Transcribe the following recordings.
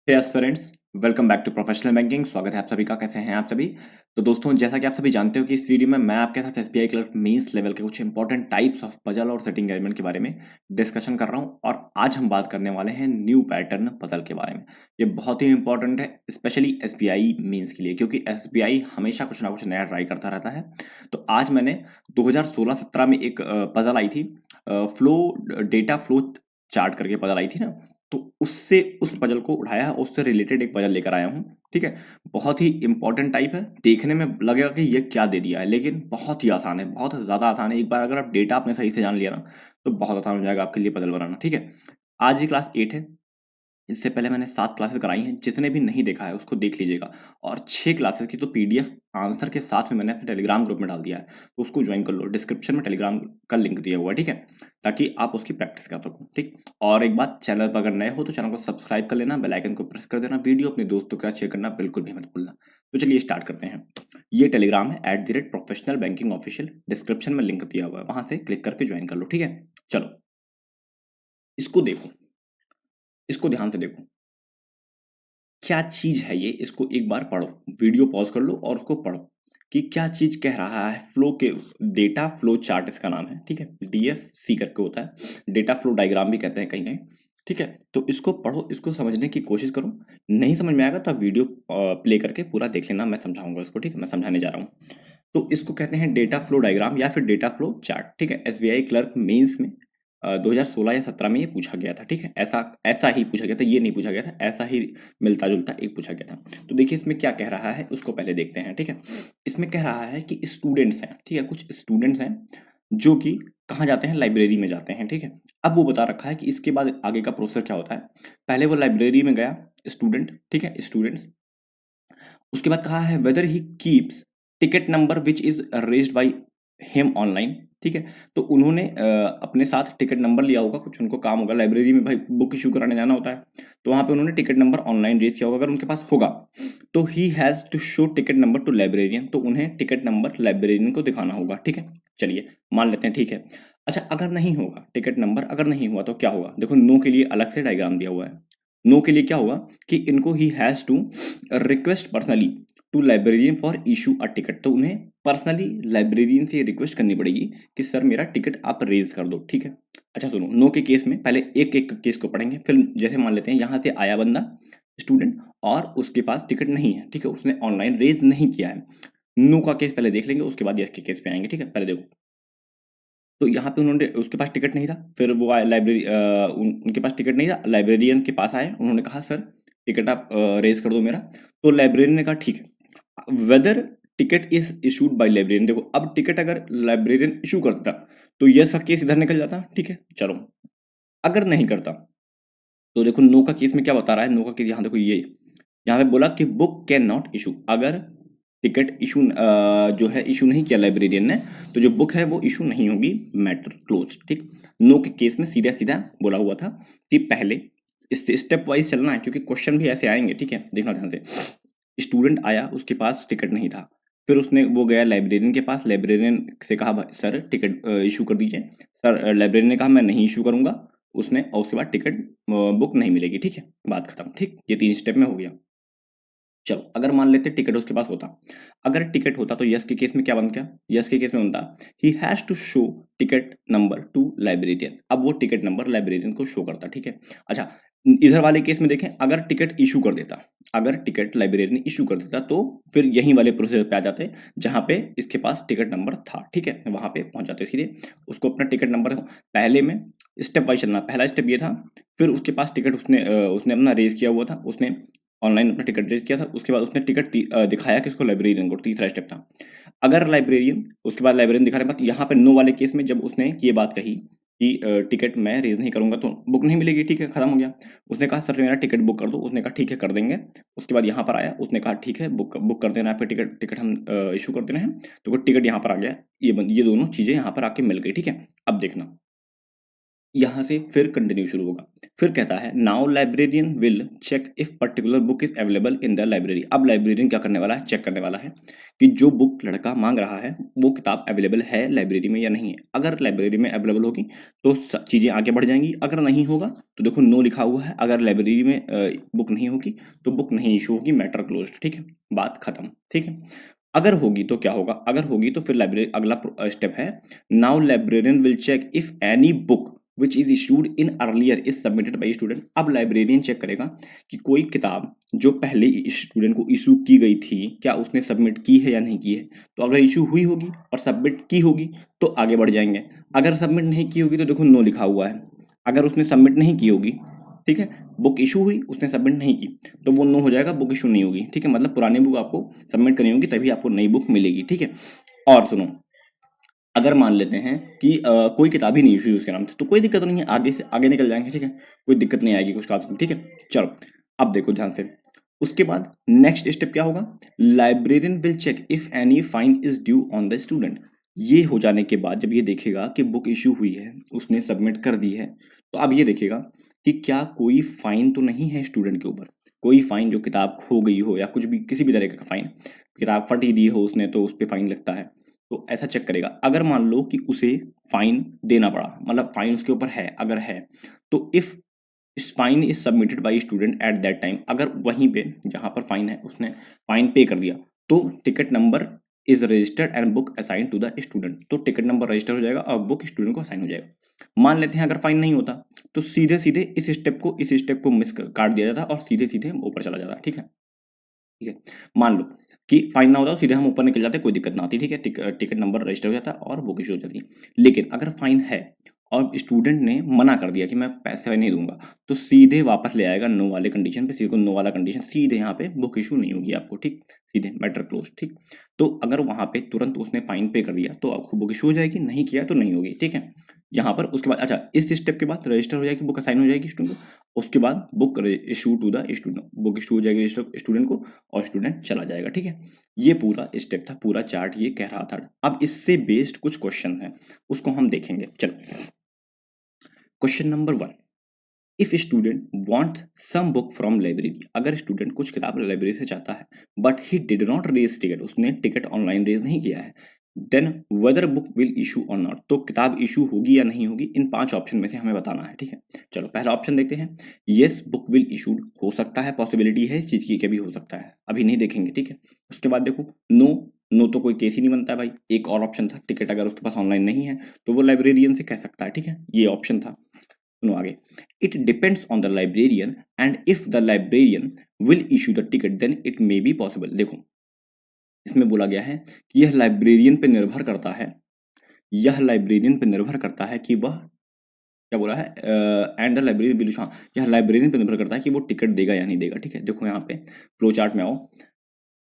Hey aspirants, welcome back to professional banking. स्वागत है आप सभी का। कैसे हैं आप सभी? तो दोस्तों, जैसा कि आप सभी जानते हो कि इस वीडियो में मैं आपके साथ एसबीआई क्लर्क मेंस लेवल के कुछ इंपॉर्टेंट टाइप्स ऑफ पजल और सेटिंग एलिमेंट के बारे में डिस्कशन कर रहा हूं। और आज हम बात करने वाले हैं न्यू पैटर्न पजल के बारे में। ये बहुत ही इंपॉर्टेंट है, स्पेशली एसबीआई मेंस के लिए, क्योंकि एसबीआई हमेशा कुछ ना कुछ नया ट्राई करता रहता है। तो आज मैंने 2016-17 में एक पजल आई थी, फ्लो डेटा फ्लो चार्ट करके पजल आई थी ना, तो उससे उस पजल को उठाया, उससे रिलेटेड एक पजल लेकर आया हूँ। ठीक है, बहुत ही इंपॉर्टेंट टाइप है। देखने में लगेगा कि ये क्या दे दिया है, लेकिन बहुत ही आसान है, बहुत ज़्यादा आसान है। एक बार अगर आप डेटा आपने सही से जान लिया ना, तो बहुत आसान हो जाएगा आपके लिए पजल बनाना। ठीक है, आज ही क्लास 8 है। इससे पहले मैंने 7 क्लासेस कराई हैं। जिसने भी नहीं देखा है उसको देख लीजिएगा। और 6 क्लासेस की तो पीडीएफ आंसर के साथ में मैंने अपने टेलीग्राम ग्रुप में डाल दिया है, तो उसको ज्वाइन कर लो। डिस्क्रिप्शन में टेलीग्राम का लिंक दिया हुआ है, ठीक है, ताकि आप उसकी प्रैक्टिस कर सको। ठीक, और एक बात, चैनल पर अगर नए हो तो चैनल को सब्सक्राइब कर लेना, बेल आइकन को प्रेस कर देना, वीडियो अपने दोस्तों के साथ शेयर करना बिल्कुल भी मत भूलना। तो चलिए स्टार्ट करते हैं। ये टेलीग्राम है @प्रोफेशनल बैंकिंग ऑफिशियल। डिस्क्रिप्शन में लिंक दिया हुआ है, वहां से क्लिक करके ज्वाइन कर लो। ठीक है, चलो इसको देखो, इसको ध्यान से देखो। क्या चीज है ये, इसको एक बार पढ़ो। वीडियो पॉज कर लो और उसको पढ़ो कि क्या चीज कह रहा है। फ्लो के डेटा फ्लो चार्ट इसका नाम है। ठीक है, डीएफसी करके होता है, डेटा फ्लो डायग्राम भी कहते हैं कहीं कहीं। ठीक है, तो इसको पढ़ो, इसको समझने की कोशिश करो। नहीं समझ में आएगा तो आप वीडियो प्ले करके पूरा देख लेना, मैं समझाऊंगा इसको। ठीक है, मैं समझाने जा रहा हूँ। तो इसको कहते हैं डेटा फ्लो डायग्राम या फिर डेटा फ्लो चार्ट। ठीक है, एसबीआई क्लर्क मेंस में 2016 या 17 में ये पूछा गया था। ठीक है, ऐसा ऐसा ही पूछा गया था, ये नहीं पूछा गया था, ऐसा ही मिलता जुलता एक पूछा गया था। तो देखिए इसमें क्या कह रहा है, उसको पहले देखते हैं। ठीक है, इसमें कह रहा है कि स्टूडेंट्स हैं, ठीक है, कुछ स्टूडेंट्स हैं जो कि कहाँ जाते हैं, लाइब्रेरी में जाते हैं। ठीक है, अब वो बता रखा है कि इसके बाद आगे का प्रोसेस क्या होता है। पहले वो लाइब्रेरी में गया स्टूडेंट, ठीक है, स्टूडेंट्स। उसके बाद कहा है weather he keeps ticket number which is raised by him online. ठीक है, तो उन्होंने अपने साथ टिकट नंबर लिया होगा, कुछ उनको काम होगा लाइब्रेरी में, भाई बुक इशू कराने जाना होता है, तो वहां पे उन्होंने टिकट नंबर ऑनलाइन रेज किया होगा। अगर उनके पास होगा तो he has to show ticket number to librarian, तो उन्हें टिकट नंबर लाइब्रेरियन को दिखाना होगा। ठीक है, चलिए मान लेते हैं, ठीक है। अच्छा, अगर नहीं होगा टिकट नंबर, अगर नहीं हुआ तो क्या होगा? देखो, नो के लिए अलग से डायग्राम दिया हुआ है। नो के लिए क्या होगा कि इनको he has to request personally to librarian for issue a ticket, तो उन्हें पर्सनली लाइब्रेरियन से रिक्वेस्ट करनी पड़ेगी कि सर मेरा टिकट आप रेज कर दो। ठीक है, अच्छा सुनो, नो के केस में पहले एक एक केस को पढ़ेंगे, फिर जैसे मान लेते हैं यहाँ से आया बंदा स्टूडेंट और उसके पास टिकट नहीं है। ठीक है, उसने ऑनलाइन रेज नहीं किया है। नो का केस पहले देख लेंगे, उसके बाद यस के केस पे आएंगे। ठीक है, पहले देखो, तो यहाँ पे उन्होंने, उसके पास टिकट नहीं था, फिर वो आए लाइब्रेरी, उनके पास टिकट नहीं था, लाइब्रेरियन के पास आए, उन्होंने कहा सर टिकट आप रेज कर दो मेरा। तो लाइब्रेरियन ने कहा ठीक है। Whether ticket is issued by librarian, देखो अब टिकट अगर लाइब्रेरियन इशू करता तो यह सब केस इधर निकल जाता। ठीक है, चलो अगर नहीं करता तो देखो नो का केस में क्या बता रहा है। नो का केस यहाँ देखो, ये यहाँ पे बोला कि बुक कैन नॉट इशू, अगर टिकट इशू जो है इशू नहीं किया लाइब्रेरियन ने, तो जो बुक है वो इशू नहीं होगी, मैटर क्लोज। ठीक, नो के केस में सीधा सीधा बोला हुआ था कि पहले स्टेप वाइज चलना है, क्योंकि क्वेश्चन भी ऐसे आएंगे। ठीक है, देखना ध्यान से। स्टूडेंट आया, उसके पास टिकट नहीं था, फिर उसने वो गया लाइब्रेरियन के पास, लाइब्रेरियन से कहा भाई सर टिकट इशू कर दीजिए। सर लाइब्रेरियन ने कहा मैं नहीं इशू करूंगा उसने, और उसके बाद टिकट बुक नहीं मिलेगी। ठीक है, बात खत्म। ठीक, ये 3 स्टेप में हो गया। चलो अगर मान लेते टिकट उसके पास होता, अगर टिकट होता तो यस के केस में क्या बनता? यस के केस में बनता he has to show ticket number to librarian, अब वो टिकट नंबर लाइब्रेरियन को शो करता। ठीक है, अच्छा इधर वाले केस में देखें, अगर टिकट इशू कर देता, अगर टिकट लाइब्रेरियन इशू कर देता तो फिर यही वाले प्रोसेस पे आ जाते जहां पे इसके पास टिकट नंबर था। ठीक है, वहां पे पहुंच जाते सीधे, उसको अपना टिकट नंबर पहले में स्टेप वाइज चलना। पहला स्टेप ये था, फिर उसके पास टिकट उसने अपना रेज किया हुआ था, उसने ऑनलाइन अपना टिकट रेज किया था, उसके बाद उसने टिकट दिखाया किसको, लाइब्रेरियन को। तीसरा स्टेप था, अगर लाइब्रेरियन, उसके बाद लाइब्रेरियन दिखाने के बाद यहाँ पे नो वाले केस में जब उसने ये बात कही कि टिकट मैं रेज नहीं करूंगा तो बुक नहीं मिलेगी। ठीक है, खत्म हो गया। उसने कहा सर मेरा टिकट बुक कर दो, उसने कहा ठीक है कर देंगे। उसके बाद यहाँ पर आया, उसने कहा ठीक है बुक बुक कर देना, फिर टिकट टिकट हम इशू कर देना है, तो टिकट यहाँ पर आ गया। ये दोनों चीजें यहाँ पर आके मिल गई। ठीक है, अब देखना यहाँ से फिर कंटिन्यू शुरू होगा। फिर कहता है now librarian will check if particular book is available in the library. अब लाइब्रेरियन क्या करने वाला है, चेक करने वाला है कि जो बुक लड़का मांग रहा है वो किताब अवेलेबल है लाइब्रेरी में या नहीं है। अगर लाइब्रेरी में अवेलेबल होगी तो चीज़ें आगे बढ़ जाएंगी, अगर नहीं होगा तो देखो नो लिखा हुआ है। अगर लाइब्रेरी में बुक नहीं होगी तो बुक नहीं इशू होगी, मैटर क्लोज्ड। ठीक है, बात खत्म। ठीक है, अगर होगी तो क्या होगा, अगर होगी तो फिर लाइब्रेरी अगला स्टेप है now librarian will check if any book which is issued in earlier is submitted by student. अब लाइब्रेरियन चेक करेगा कि कोई किताब जो पहले स्टूडेंट को इशू की गई थी क्या उसने सबमिट की है या नहीं की है। तो अगर इशू हुई होगी और सबमिट की होगी तो आगे बढ़ जाएंगे, अगर सबमिट नहीं की होगी तो देखो नो लिखा हुआ है। अगर उसने सबमिट नहीं की होगी, ठीक है, बुक इशू हुई उसने सबमिट नहीं की तो वो नो हो जाएगा, बुक इशू नहीं होगी। ठीक है, मतलब पुरानी बुक आपको सबमिट करनी होगी तभी आपको नई बुक मिलेगी। ठीक है, और सुनो, अगर मान लेते हैं कि कोई किताब ही नहीं इशू हुई उसके नाम से तो कोई दिक्कत नहीं है, आगे से आगे निकल जाएंगे। ठीक है, कोई दिक्कत नहीं आएगी कुछ खास। ठीक है, चलो अब देखो ध्यान से। उसके बाद नेक्स्ट स्टेप क्या होगा, librarian will check if any fine is due on the student. ये हो जाने के बाद जब ये देखेगा कि बुक इशू हुई है, उसने सबमिट कर दी है, तो अब ये देखेगा कि क्या कोई फाइन तो नहीं है स्टूडेंट के ऊपर। कोई फाइन जो किताब खो गई हो या कुछ भी किसी भी तरह का फाइन, किताब फटी दी हो उसने तो उस पर फाइन लगता है, तो ऐसा चेक करेगा। अगर मान लो कि उसे फाइन देना पड़ा, मतलब फाइन उसके ऊपर है, अगर है तो if fine is submitted by student at that time, अगर वहीं पे जहां पर फाइन है उसने फाइन पे कर दिया तो ticket number is registered and book assign to the student. तो टिकट नंबर रजिस्टर हो जाएगा और बुक स्टूडेंट को असाइन हो जाएगा। मान लेते हैं अगर फाइन नहीं होता तो सीधे सीधे इस स्टेप को मिस काट दिया जाता और सीधे सीधे ऊपर चला जाता। ठीक है, ठीक है, मान लो कि फाइन ना होता तो सीधे हम ऊपर निकल जाते, कोई दिक्कत ना आती। ठीक है, टिकट नंबर रजिस्टर हो जाता और बुक इशू हो जाती। लेकिन अगर फाइन है और स्टूडेंट ने मना कर दिया कि मैं पैसे नहीं दूंगा तो सीधे वापस ले आएगा नो वाले कंडीशन पे, सीधे नो वाला कंडीशन, सीधे यहाँ पे बुक इशू नहीं होगी आपको। ठीक, सीधे मैटर क्लोज। ठीक, तो अगर वहां पे तुरंत उसने फाइन पे कर दिया तो आपको बुक इशू हो जाएगी, नहीं किया तो नहीं होगी। ठीक है, यहाँ पर उसके बाद अच्छा इस स्टेप के बाद रजिस्टर हो जाएगी, बुक असाइन हो जाएगी स्टूडेंट को, उसके बाद book issue to the student, book issue हो जाएगी स्टूडेंट को और स्टूडेंट चला जाएगा। ठीक है, ये पूरा स्टेप था, पूरा चार्ट ये कह रहा था। अब इससे बेस्ड कुछ क्वेश्चन हैं उसको हम देखेंगे। चलो, question number 1, if student wants some book from library. अगर स्टूडेंट कुछ किताब लाइब्रेरी से चाहता है but he did not raise ticket, उसने टिकट ऑनलाइन रेज नहीं किया है, then whether book will issue or not. तो किताब इशू होगी या नहीं होगी, इन 5 ऑप्शन में से हमें बताना है। ठीक है, चलो पहला ऑप्शन देखते हैं। यस बुक विल इशूड, हो सकता है, पॉसिबिलिटी है इस चीज की, कभी हो सकता है, अभी नहीं देखेंगे। ठीक है, उसके बाद देखो नो, नो तो कोई केस ही नहीं बनता है भाई। एक और ऑप्शन था, टिकट अगर उसके पास ऑनलाइन नहीं है तो वो लाइब्रेरियन से कह सकता है। ठीक है, ये ऑप्शन था। सुनो आगे, it depends on the librarian and if the librarian will issue the ticket then it may be possible. देखो इसमें बोला गया है कि यह लाइब्रेरियन पे निर्भर करता है, यह लाइब्रेरियन पे निर्भर करता है कि वह क्या बोला है, and the librarian will issue, यह लाइब्रेरियन पे निर्भर करता है कि वो टिकट देगा या नहीं देगा। ठीक है, देखो यहाँ पे फ्लो चार्ट में आओ,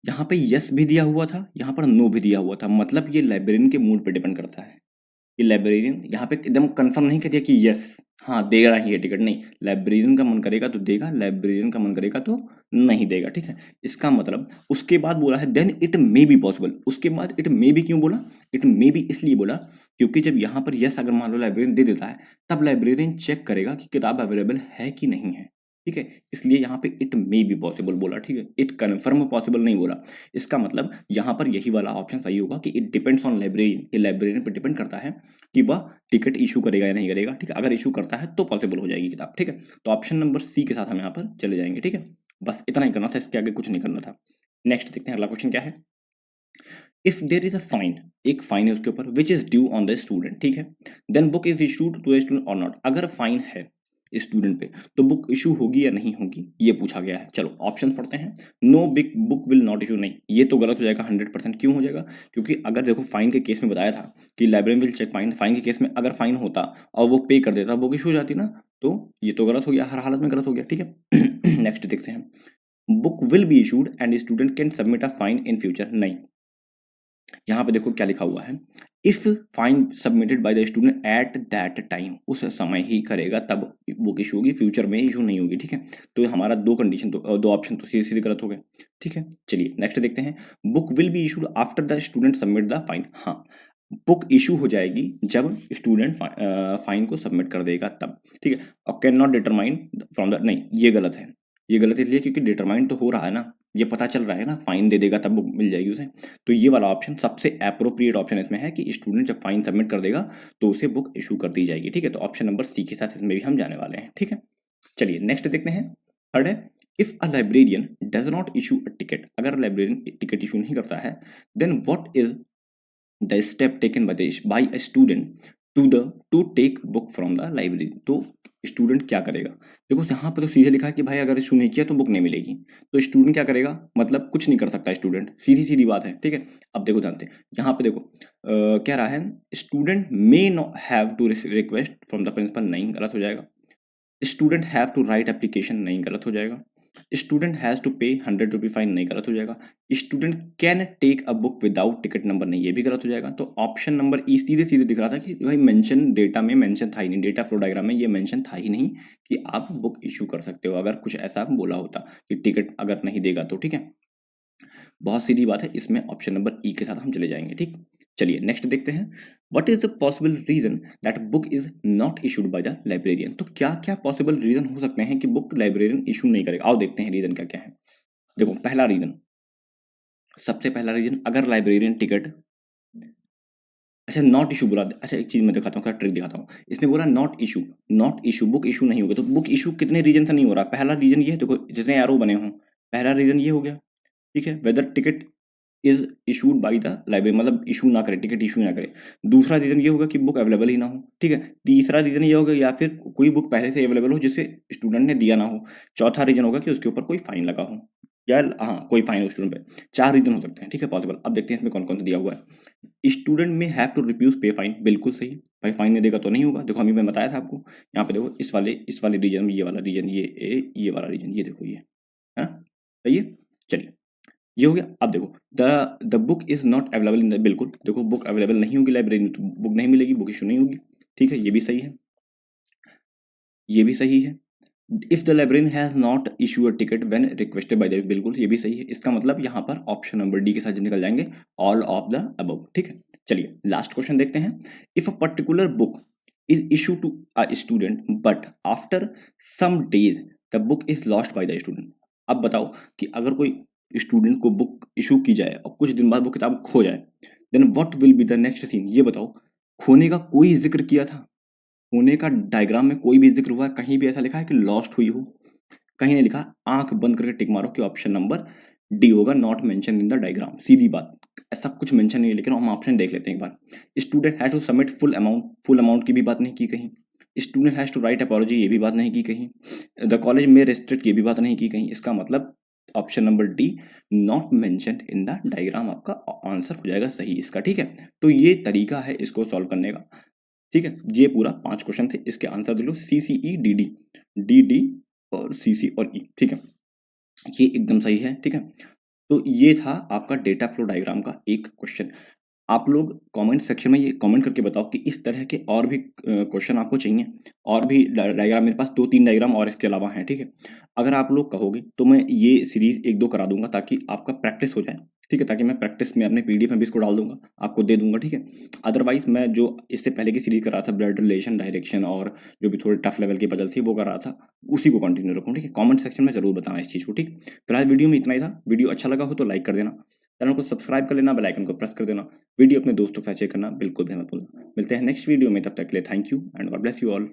यहाँ पे यस भी दिया हुआ था, यहाँ पर नो भी दिया हुआ था, मतलब ये लाइब्रेरियन के मूड पे डिपेंड करता है। कि लाइब्रेरियन यहाँ पे एकदम कंफर्म नहीं कर दिया कि यस हाँ दे रहा ही है टिकट, नहीं, लाइब्रेरियन का मन करेगा तो देगा, लाइब्रेरियन का मन करेगा तो नहीं देगा। ठीक है, इसका मतलब उसके बाद बोला है then it may be possible. उसके बाद इट मे बी क्यों बोला, इट मे बी इसलिए बोला क्योंकि जब यहाँ पर यस अगर मान लो लाइब्रेरियन दे देता है तब लाइब्रेरियन चेक करेगा कि किताब अवेलेबल है कि नहीं है। ठीक है, इसलिए यहाँ पे इट मे बी पॉसिबल बोला। ठीक है, इट कन्फर्म पॉसिबल नहीं बोला। इसका मतलब यहाँ पर यही वाला ऑप्शन सही होगा कि इट डिपेंड्स ऑन लाइब्रेरियन, ये लाइब्रेरियन पर डिपेंड करता है कि वह टिकट इशू करेगा या नहीं करेगा। ठीक है, अगर इशू करता है तो पॉसिबल हो जाएगी किताब। ठीक है, तो ऑप्शन नंबर सी के साथ हम यहाँ पर चले जाएंगे। ठीक है, बस इतना ही करना था, इसके आगे कुछ नहीं करना था। नेक्स्ट देखते हैं अगला क्वेश्चन क्या है। If there is a fine, एक फाइन है उसके ऊपर which is due on the student. ठीक है, then book is issued to the student or not. अगर फाइन है स्टूडेंट पे तो बुक इशू होगी या नहीं होगी ये पूछा गया है। चलो ऑप्शन पढ़ते हैं। No big book will not issue, नहीं ये तो गलत हो जाएगा 100%। क्यों हो जाएगा, क्योंकि अगर देखो फाइन के केस में बताया था कि library will check fine, fine के केस में अगर फाइन होता और वो पे कर देता बुक इशू हो जाती ना, तो ये तो गलत हो गया, हर हालत में गलत हो गया। ठीक है नेक्स्ट देखते हैं, book will be issued and student can submit a fine in future. नहीं, यहाँ पे देखो क्या लिखा हुआ है, if fine submitted by the student at that time, उस समय ही करेगा तब बुक इशू होगी, फ्यूचर में इशू नहीं होगी। ठीक है, तो हमारा दो कंडीशन तो दो ऑप्शन तो सीधे सीधे गलत हो गए। ठीक है, चलिए नेक्स्ट देखते हैं, book will be issued after the student submit the fine. हाँ, बुक इशू हो जाएगी जब स्टूडेंट फाइन को सबमिट कर देगा तब, ठीक है। और can not determine from the, नहीं ये गलत है, ये गलत इसलिए क्योंकि डिटरमाइन तो हो रहा है ना, ये पता चल रहा है ना, फाइन दे देगा तब बुक मिल जाएगी उसे। तो ये वाला ऑप्शन सबसे अप्रोप्रिएट ऑप्शन इसमें है कि स्टूडेंट जब फाइन सबमिट कर देगा तो उसे बुक इशू कर दी जाएगी, ठीक है। तो ऑप्शन नंबर सी के साथ इसमें भी हम जाने वाले हैं, ठीक है। चलिए नेक्स्ट देखते हैं। थर्ड है, if a librarian does not issue a ticket, अगर लाइब्रेरियन टिकट इशू नहीं करता है, then what is the step taken by a student to take book from the library. तो स्टूडेंट क्या करेगा, देखो यहाँ पर तो सीधे लिखा है कि भाई अगर इशू नहीं किया तो बुक नहीं मिलेगी, तो स्टूडेंट क्या करेगा, मतलब कुछ नहीं कर सकता स्टूडेंट, सीधी सीधी बात है, ठीक है। अब देखो जानते हैं यहाँ पे देखो क्या रहा है, student may not have to request from the principal, नहीं गलत हो जाएगा। Student have to write application, नहीं गलत हो जाएगा। स्टूडेंट हैज टू पे 100 रुपी फाइन, नहीं गलत हो जाएगा। Student can take a book without ticket number, नहीं ये भी गलत हो जाएगा। तो ऑप्शन नंबर ई सीधे सीधे दिख रहा था कि भाई मेंशन डेटा में मेंशन था ही नहीं, डेटा फ्लो डायग्राम में ये मेंशन था ही नहीं कि आप बुक इशू कर सकते हो, अगर कुछ ऐसा बोला होता कि टिकट अगर नहीं देगा तो, ठीक है। बहुत सीधी बात है, इसमें ऑप्शन नंबर ई के साथ हम चले जाएंगे, ठीक। चलिए नेक्स्ट देखते हैं, what is the possible reason that book is not issued by the librarian. तो क्या क्या पॉसिबल रीजन हो सकते हैं कि बुक लाइब्रेरियन इशू नहीं करेगा, आओ देखते हैं रीजन क्या क्या है। देखो पहला रीजन, सबसे पहला रीजन, अगर लाइब्रेरियन टिकट, अच्छा नॉट इशू बोला, अच्छा एक चीज मैं दिखाता हूँ, ट्रिक दिखाता हूँ। इसने बोला नॉट इशू बुक इशू नहीं होगा, तो बुक इशू कितने रीजन से नहीं हो रहा, पहला रीजन ये है, देखो जितने एरो बने हों, पहला रीजन ये हो गया, ठीक है, whether ticket is issued by the library, मतलब इशू ना करे, टिकट इशू ना करे। दूसरा रीजन ये होगा कि बुक अवेलेबल ही ना हो, ठीक है। तीसरा रीजन ये होगा या फिर कोई बुक पहले से अवेलेबल हो जिसे स्टूडेंट ने दिया ना हो। चौथा रीजन होगा कि उसके ऊपर कोई फाइन लगा हो, या हाँ कोई फाइन हो स्टूडेंट पे। चार रीजन हो सकते हैं, ठीक है, पॉसिबल। अब देखते हैं इसमें कौन कौन सा दिया हुआ है। स्टूडेंट में हैव टू रिफ्यूज पे फाइन, बिल्कुल सही, भाई फाइन नहीं देगा तो नहीं होगा। देखो अभी मैं बताया था आपको, यहाँ पे देखो इस वाले रीजन में, ये वाला रीजन, ये वाला रीजन, ये देखो ये है ना, सही है। चलिए ये हो गया। अब देखो the book is not available in the, बिल्कुल देखो बुक अवेलेबल नहीं होगी लाइब्रेरी में तो बुक नहीं मिलेगी, बुक इशू नहीं होगी, ठीक है, ये भी सही है, ये भी सही है। If the librarian has not issue a ticket when requested by the, बिल्कुल ये भी सही है। इसका मतलब यहाँ पर ऑप्शन नंबर डी के साथ निकल जाएंगे ऑल ऑफ द अबव, ठीक है। चलिए लास्ट क्वेश्चन देखते हैं। If a particular book is issue to a student but after some days the book is lost by the student. अब बताओ कि अगर कोई स्टूडेंट को बुक इशू की जाए और कुछ दिन बाद वो किताब खो जाए, then what will be the next scene, ये बताओ। खोने का कोई जिक्र किया था, होने का डायग्राम में कोई भी जिक्र हुआ है, कहीं भी ऐसा लिखा है कि लॉस्ट हुई हो, कहीं नहीं लिखा। आंख बंद करके टिक मारो कि ऑप्शन नंबर डी होगा, not mention in the diagram, सीधी बात, ऐसा कुछ मेंशन नहीं है। लेकिन हम ऑप्शन देख लेते हैं एक बार। Student has to submit full amount की भी बात नहीं की कहीं। Student has to write apology, ये भी बात नहीं की कहीं। द कॉलेज में रेस्ट्रिक्ट, ये भी बात नहीं की कहीं। इसका मतलब option number D not mention in the diagram आपका आंसर हो जाएगा सही इसका, ठीक है। तो ये तरीका है इसको सॉल्व करने का, ठीक है। ये पूरा 5 क्वेश्चन थे, इसके आंसर दे लो C C E D D, D D और सी सी और ई, ठीक है, ये एकदम सही है, ठीक है। तो ये था आपका डेटा फ्लो डायग्राम का एक क्वेश्चन। आप लोग कमेंट सेक्शन में ये कमेंट करके बताओ कि इस तरह के और भी क्वेश्चन आपको चाहिए, और भी डायग्राम मेरे पास 2-3 डायग्राम और इसके अलावा हैं, ठीक है। अगर आप लोग कहोगे तो मैं ये सीरीज 1-2 करा दूंगा ताकि आपका प्रैक्टिस हो जाए, ठीक है, ताकि मैं प्रैक्टिस में अपने पीडीएफ में भी इसको डाल दूंगा, आपको दे दूंगा, ठीक है। अदरवाइज मैं जो इससे पहले की सीरीज कर रहा था, ब्लड रिलेशन, डायरेक्शन और जो भी थोड़े टफ लेवल की पजल थी वो कर रहा था, उसी को कंटिन्यू रखूँ, ठीक है। कमेंट सेक्शन में जरूर बताना इस चीज़ को, ठीक। फिलहाल वीडियो में इतना ही था। वीडियो अच्छा लगा हो तो लाइक कर देना, चैनल को सब्सक्राइब कर लेना, बेल आइकन को प्रेस कर देना, वीडियो अपने दोस्तों के साथ शेयर करना बिल्कुल भी मत भूलना। मिलते हैं नेक्स्ट वीडियो में, तब तक के लिए thank you and God bless you all.